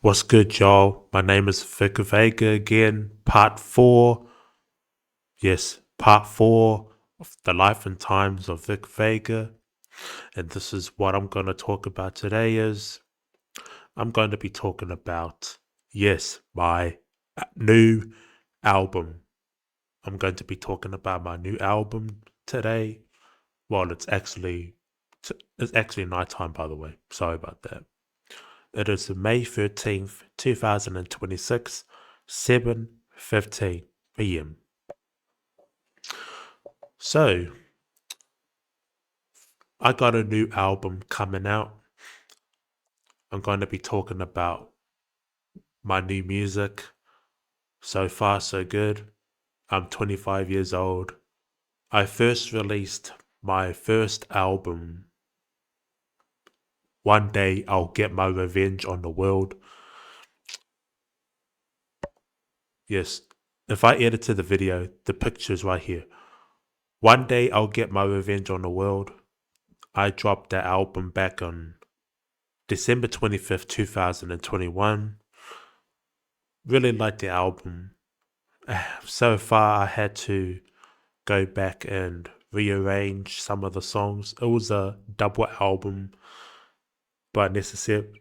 What's good, y'all? My name is Vic Vega again, part 4. Yes, part 4 of the life and times of Vic Vega. And this is what I'm going to talk about today is I'm going to be talking about, yes, my new album. I'm going to be talking about my new album today. Well, it's actually nighttime, by the way. Sorry about that. It is May 13th, 2026, 7:15 p.m. So, I got a new album coming out. I'm going to be talking about my new music. So far, so good. I'm 25 years old. I first released my first album, One Day I'll Get My Revenge on the World. Yes, if I edited the video, the picture's right here. One Day I'll Get My Revenge on the World. I dropped that album back on December 25th, 2021. Really liked the album. So far, I had to go back and rearrange some of the songs. It was a double album, but necessarily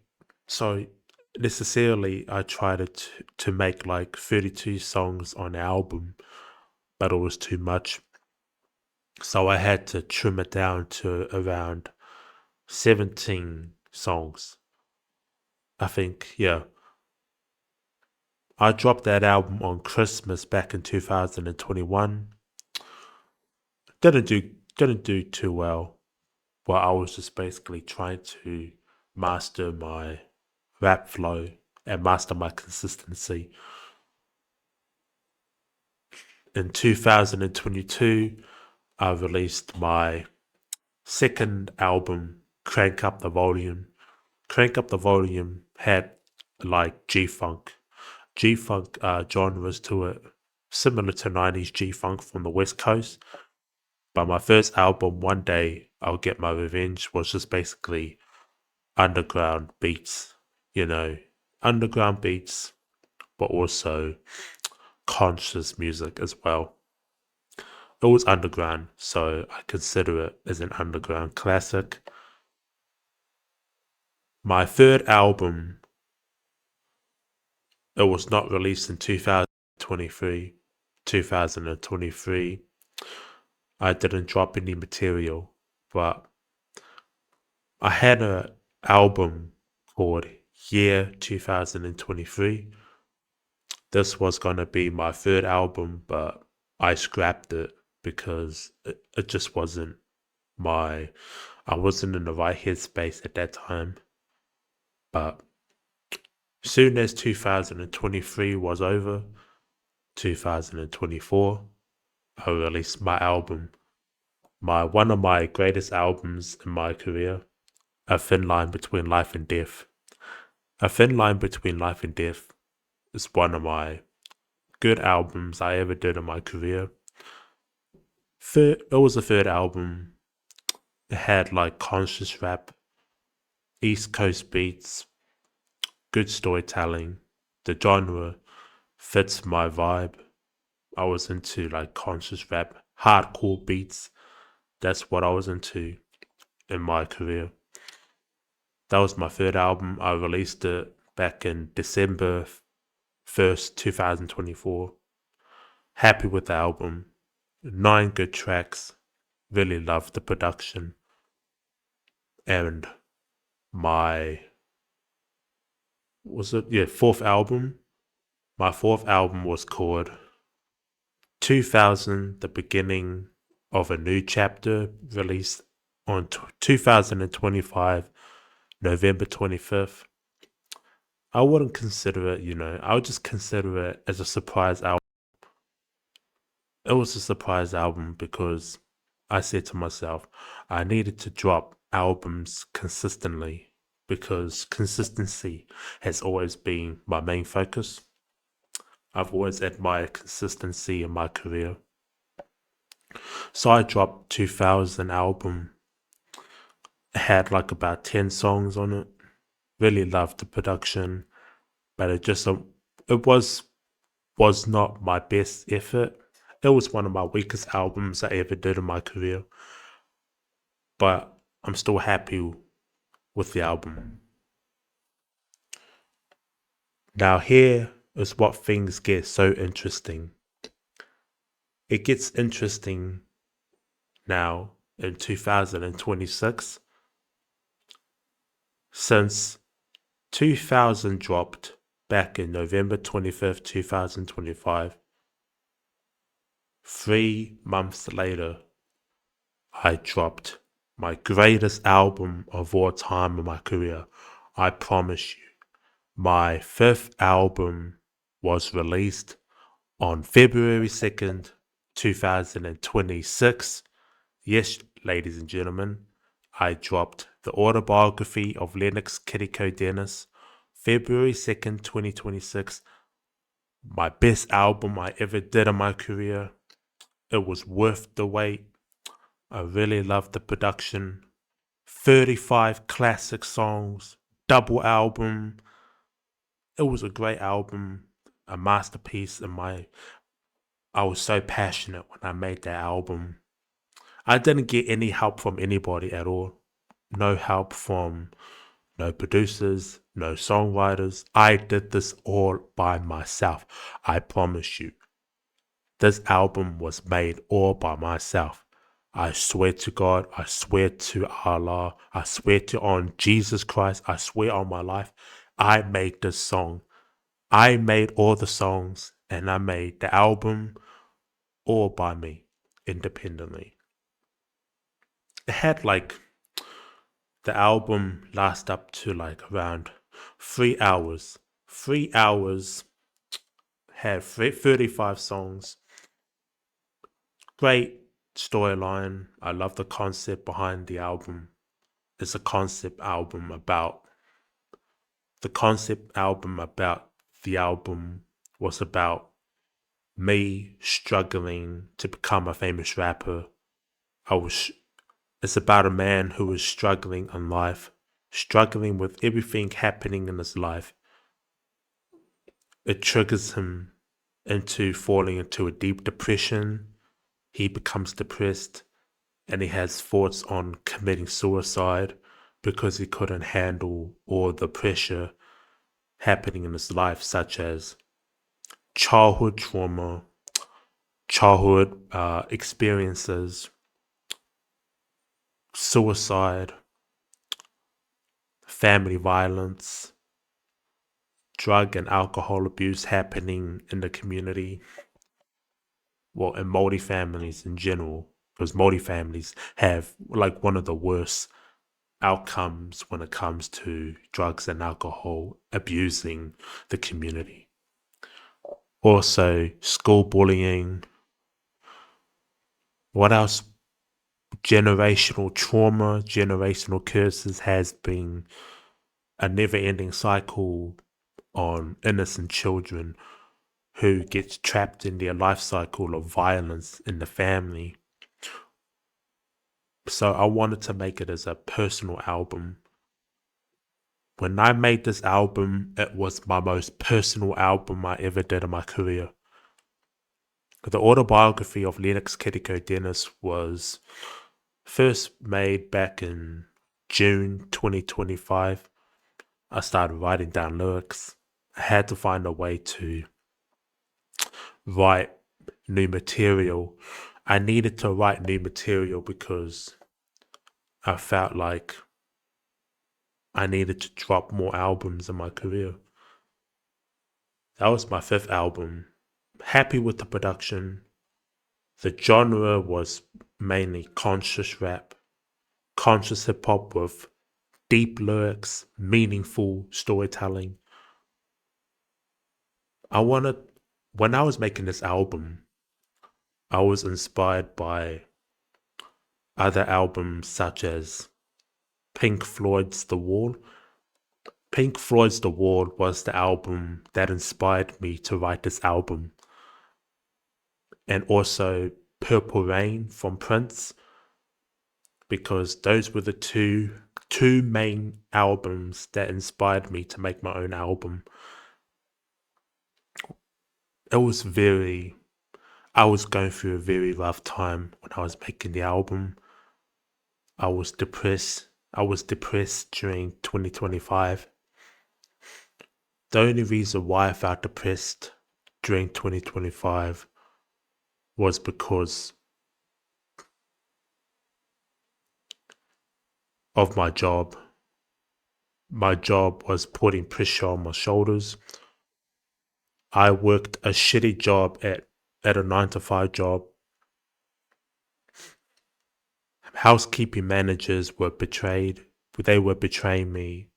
I tried to make like 32 songs on the album, but it was too much. So I had to trim it down to around 17 songs. I think, yeah. I dropped that album on Christmas back in 2021. Didn't do too well. Well, I was just basically trying to master my rap flow and master my consistency. In 2022, I released my second album, Crank Up the Volume. Crank Up the Volume had like G-Funk genres to it, similar to 90s G-Funk from the West Coast. But my first album, One Day I'll Get My Revenge, was just basically underground beats, underground beats, but also conscious music as well. It was underground, so I consider it as an underground classic. My third album, it was not released in 2023. 2023, I didn't drop any material, but I had an album called Year 2023. This was going to be my third album, but I scrapped it because it just wasn't I wasn't in the right headspace at that time. But soon as 2023 was over, 2024, I released my album, one of my greatest albums in my career, A Thin Line Between Life and Death. A Thin Line Between Life and Death is one of my good albums I ever did in my career. It was the third album. It had like conscious rap, East Coast beats, good storytelling. The genre fits my vibe. I was into like conscious rap, hardcore beats. That's what I was into in my career. That was my third album. I released it back in December 1st, 2024. Happy with the album. 9 good tracks. Really loved the production. And my fourth album. My fourth album was called 2000, The Beginning of a New Chapter, released on 2025, November 25th. I wouldn't consider it, I would just consider it as a surprise album. It was a surprise album because I said to myself, I needed to drop albums consistently because consistency has always been my main focus. I've always admired consistency in my career. So I dropped 2000 album. It had like about 10 songs on it. Really loved the production. but it was not my best effort. It was one of my weakest albums I ever did in my career, but I'm still happy with the album. Now here is what things get so interesting. It gets interesting now in 2026, since 2000 dropped back in November 25th, 2025. 3 months later, I dropped my greatest album of all time in my career. I promise you. My fifth album was released on February 2nd, 2026. Yes, ladies and gentlemen, I dropped the Autobiography of Lennox, Kirikau-Dennis, February 2nd, 2026. My best album I ever did in my career. It was worth the wait. I really loved the production. 35 classic songs, double album. It was a great album, a masterpiece. I was so passionate when I made that album. I didn't get any help from anybody at all. No help from no producers, no songwriters. I did this all by myself. I promise you. This album was made all by myself. I swear to God, I swear to Allah, I swear to on Jesus Christ, I swear on my life, I made this song. I made all the songs and I made the album all by me, independently. It had the album last up to around 3 hours. 3 hours, had 35 songs. Great storyline. I love the concept behind the album. It's a concept album about the album was about me struggling to become a famous rapper. It's about a man who was struggling in life, struggling with everything happening in his life. It triggers him into falling into a deep depression. He becomes depressed and he has thoughts on committing suicide because he couldn't handle all the pressure happening in his life, such as childhood trauma, childhood experiences, suicide, family violence, drug and alcohol abuse happening in the community, well, in Māori families in general, because Māori families have one of the worst outcomes when it comes to drugs and alcohol abusing the community. Also, school bullying. What else? Generational trauma, generational curses has been a never-ending cycle on innocent children who gets trapped in their life cycle of violence in the family. So I wanted to make it as a personal album. When I made this album, it was my most personal album I ever did in my career. The Autobiography of Lennox Kirikau-Dennis was first made back in June 2025. I started writing down lyrics. I had to find a way to write new material. I needed to write new material because I felt like I needed to drop more albums in my career. That was my fifth album. Happy with the production. The genre was mainly conscious rap, conscious hip hop with deep lyrics, meaningful storytelling. When I was making this album, I was inspired by other albums such as Pink Floyd's The Wall. Pink Floyd's The Wall was the album that inspired me to write this album. And also Purple Rain from Prince, because those were the two main albums that inspired me to make my own album. it was very, I was going through a very rough time when I was making the album. I was depressed. I was depressed during 2025. The only reason why I felt depressed during 2025 was because of my job. My job was putting pressure on my shoulders. I worked a shitty job at a 9 to 5 job. Housekeeping managers were betrayed. They were betraying me.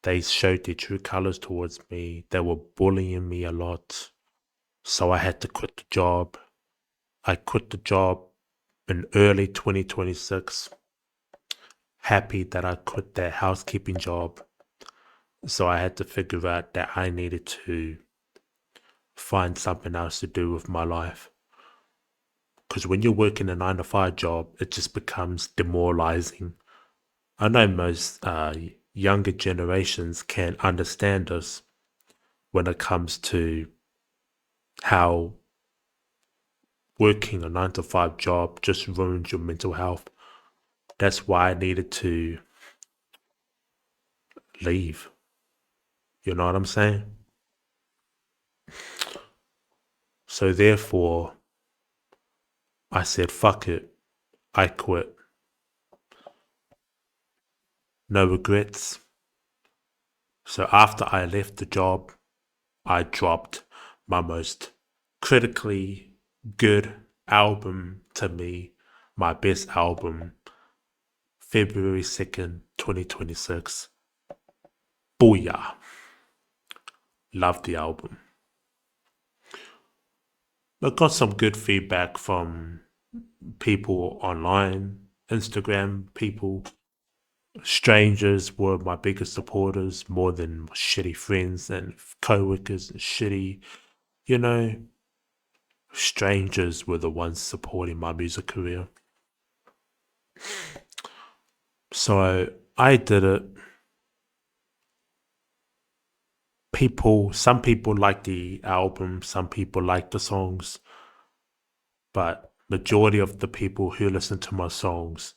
They showed their true colors towards me. They were bullying me a lot. So I had to quit the job. I quit the job in early 2026. Happy that I quit that housekeeping job. So I had to figure out that I needed to find something else to do with my life. Because when you're working a 9 to 5 job, it just becomes demoralizing. I know most younger generations can understand us when it comes to how working a 9 to 5 job just ruins your mental health. That's why I needed to leave. You know what I'm saying? So therefore, I said, fuck it. I quit. No regrets. So after I left the job, I dropped my most critically good album to me, my best album, February 2nd, 2026. Booyah. Love the album. I got some good feedback from people online, Instagram people. Strangers were my biggest supporters more than shitty friends and co-workers and shitty, you know, strangers were the ones supporting my music career. So I did it. Some people like the album, some people like the songs, but majority of the people who listen to my songs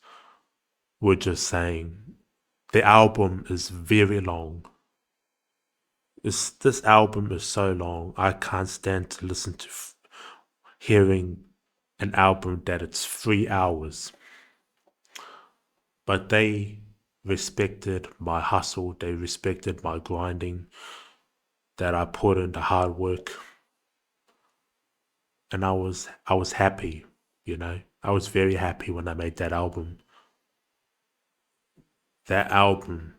were just saying the album is very long. This album is so long. I can't stand to listen to hearing an album that it's 3 hours. But they respected my hustle. They respected my grinding, that I put in the hard work. And I was happy, you know. I was very happy when I made that album. That album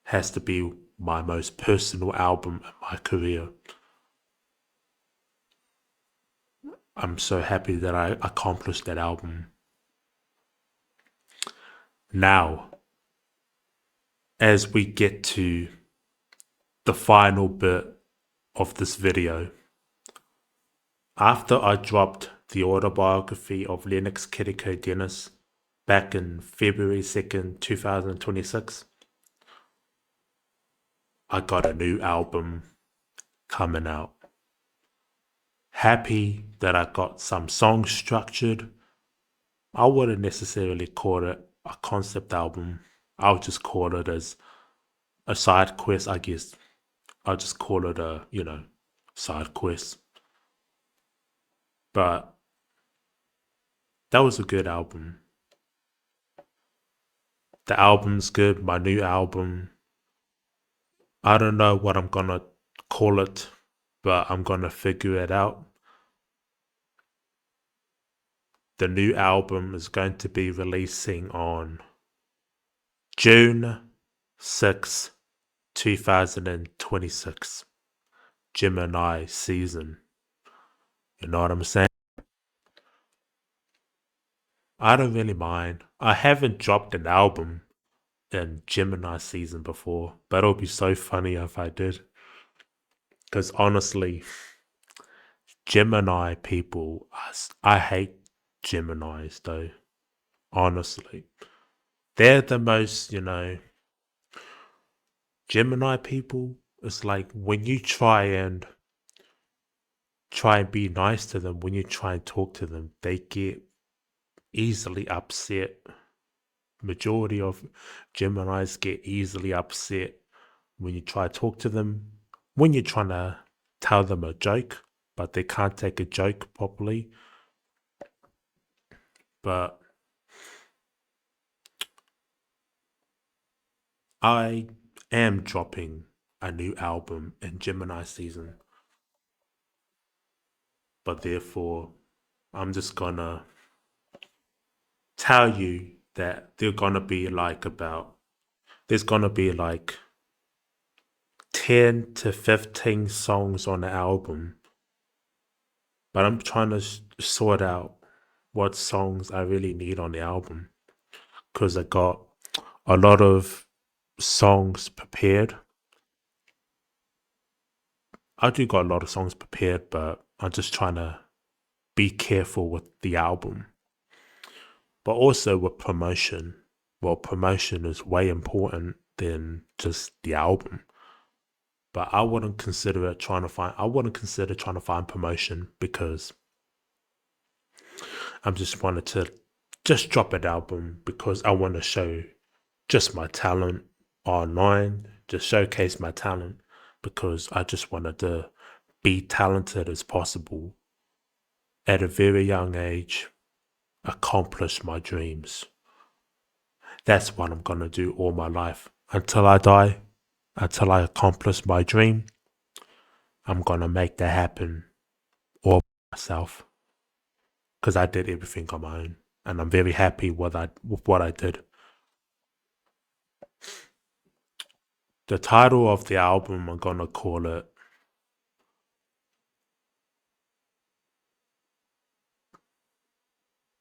has to be my most personal album in my career. I'm so happy that I accomplished that album. Now, as we get to the final bit of this video, after I dropped the autobiography of Lennox Kirikau-Dennis back in February 2nd, 2026, I got a new album coming out. Happy that I got some songs structured. I wouldn't necessarily call it a concept album. I would just call it as a side quest, I guess. I'll just call it a, side quest. But that was a good album. The album's good, my new album. I don't know what I'm gonna call it, but I'm gonna figure it out. The new album is going to be releasing on June 6, 2026. Gemini season. You know what I'm saying? I don't really mind. I haven't dropped an album in Gemini season before, but it'll be so funny if I did. Because honestly, Gemini people, I hate Geminis though. Honestly, they're the most, Gemini people. It's like when you try and try and be nice to them, when you try and talk to them, they get easily upset. Majority of Geminis get easily upset when you try to talk to them, when you're trying to tell them a joke, but they can't take a joke properly. But I am dropping a new album in Gemini season, but therefore I'm just gonna tell you that there's gonna be like 10 to 15 songs on the album, but I'm trying to sort out what songs I really need on the album, because I got a lot of songs prepared. I do got a lot of songs prepared, but I'm just trying to be careful with the album. But also with promotion. Well, promotion is way important than just the album. But I wouldn't consider trying to find promotion, because I'm just wanted to just drop an album because I want to show just my talent online, just showcase my talent, because I just wanted to be talented as possible at a very young age, accomplish my dreams. That's what I'm gonna do all my life until I die, until I accomplish my dream. I'm gonna make that happen all by myself, because I did everything on my own, and I'm very happy with what I did. The title of the album, I'm gonna call it,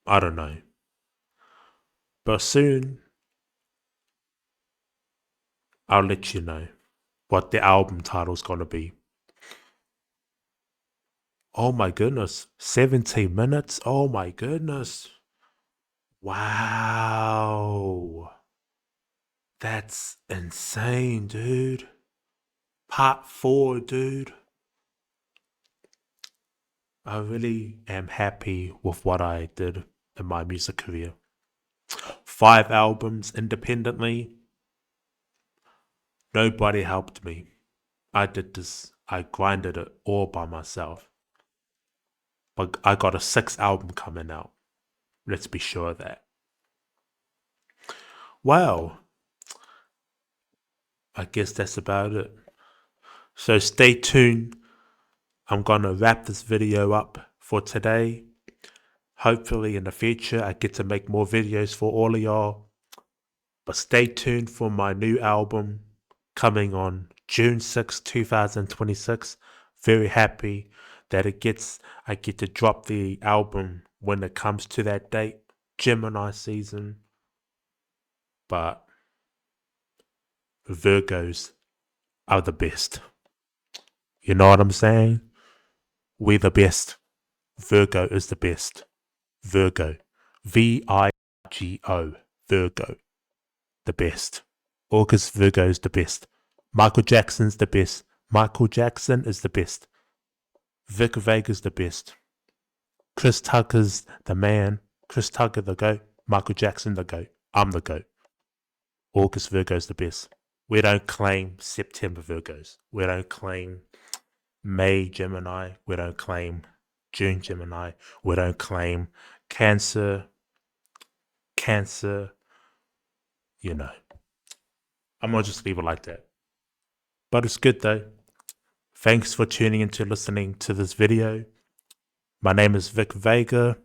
I don't know, but soon I'll let you know what the album title's gonna be. Oh my goodness, 17 minutes? Oh my goodness. Wow. That's insane, dude. Part 4, dude. I really am happy with what I did in my music career. 5 albums independently. Nobody helped me. I did this. I grinded it all by myself. But I got a 6th album coming out. Let's be sure of that. Well, I guess that's about it. So stay tuned. I'm gonna wrap this video up for today. Hopefully in the future I get to make more videos for all of y'all. But stay tuned for my new album coming on June 6, 2026. Very happy that I get to drop the album when it comes to that date, Gemini season. But Virgos are the best. You know what I'm saying? We're the best. Virgo is the best. Virgo. Vigo. Virgo. The best. August Virgo's the best. Michael Jackson's the best. Michael Jackson is the best. Vic Vega's the best. Chris Tucker's the man. Chris Tucker the GOAT. Michael Jackson the GOAT. I'm the GOAT. August Virgo's the best. We don't claim September Virgos. We don't claim May Gemini. We don't claim June Gemini. We don't claim Cancer. You know. I'm gonna just leave it like that. But it's good though. Thanks for tuning in to listening to this video. My name is Vic Vega.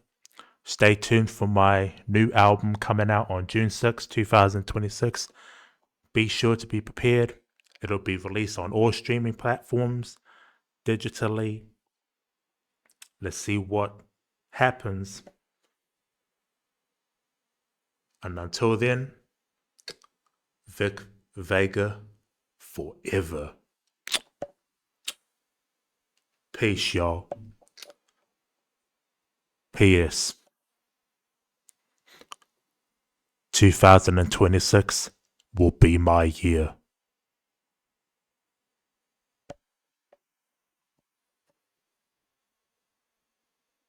Stay tuned for my new album coming out on June 6, 2026. Be sure to be prepared. It'll be released on all streaming platforms, digitally. Let's see what happens. And until then, Vic Vega forever. Peace, y'all. P.S. 2026 will be my year.